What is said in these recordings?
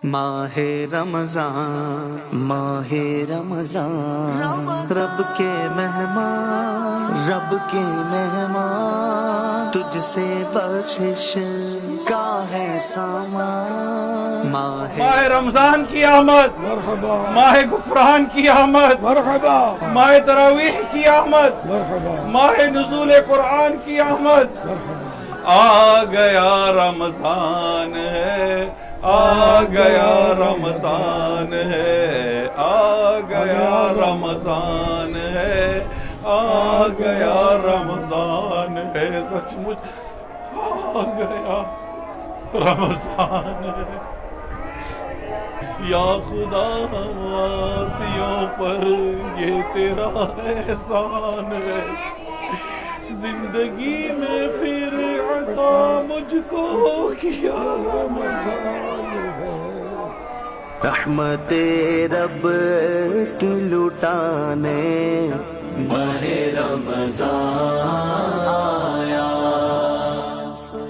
ماہ رمضان، ماہ رمضان، رب کے مہمان، رب کے مہمان، تجھ سے بخشش کا ہے سامان۔ ماہ رمضان کی آمد، مرحبا، ماہ غفران کی آمد، مرحبا، ماہ تراویح کی آمد، مرحبا، ماہ نزول قرآن کی آمد۔ آ گیا رمضان ہے، آ گیا رمضان ہے، آ گیا رمضان ہے، آ گیا رمضان ہے، سچ مچ آ گیا رمضان ہے۔ یا خدا واسیوں پر یہ تیرا احسان ہے، زندگی میں پھر عطا مجھ کو کیا رمضان ہے۔ رحمت رب کی لٹانے ماہ رمضان آیا،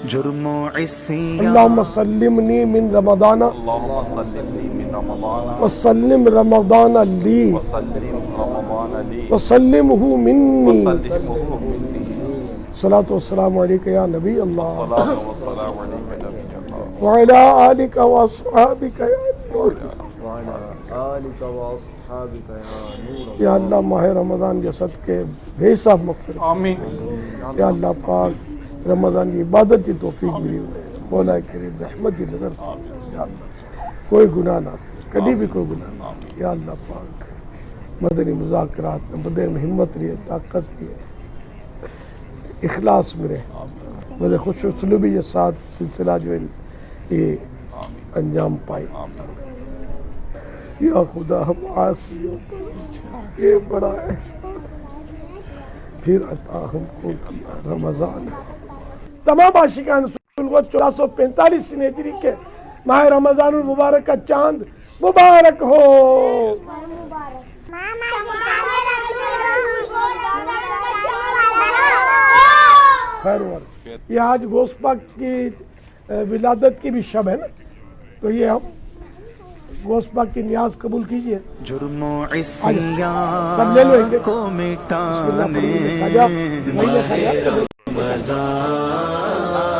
جرم و عصیان اللهم سلمني من رمضان اللهم سلمني من رمضان وسلم رمضان لي وسلم رمضان لي وسلمه مني وسلمه مني۔ صلاة والسلام عليك يا نبي الله الصلاة والسلام عليك نبي الله وعلى آلك وأصحابك يا نور یا اللہ ماہ رمضان کے صدقے بے حساب مغفرت۔ آمین۔ یا اللہ پاک رمضان کی عبادت کی توفیق ملی ہوئے، مولا کریم رحمت کی نظر تھی، یا اللہ کوئی گناہ نہ تھی، کبھی بھی کوئی گناہ نہ تھی۔ یا اللہ پاک مدنی مذاکرات میں بدن میں ہمت رہے، طاقت رہے، اخلاص میں رہے، مدد خوش اسلوبی کے ساتھ سلسلہ جو ہے یہ انجام پائی۔ یا خدا ہم عاصیوں پر یہ بڑا احسان پھر عطا ہم کو کیا رمضان ہے۔ تمام عاشقان رسول کو 1445 ہجری کے ماہ رمضان المبارک کا چاند مبارک ہو۔ خیر ور یہ آج غوث پاک کی ولادت کی بھی شب ہے نا، تو یہ ہم غوث پاک کی نیاز قبول کیجئے۔ جرم و عصیان سب لے لو ایک ایک۔ کو بسم اللہ مٹانے پڑھیے، رمضان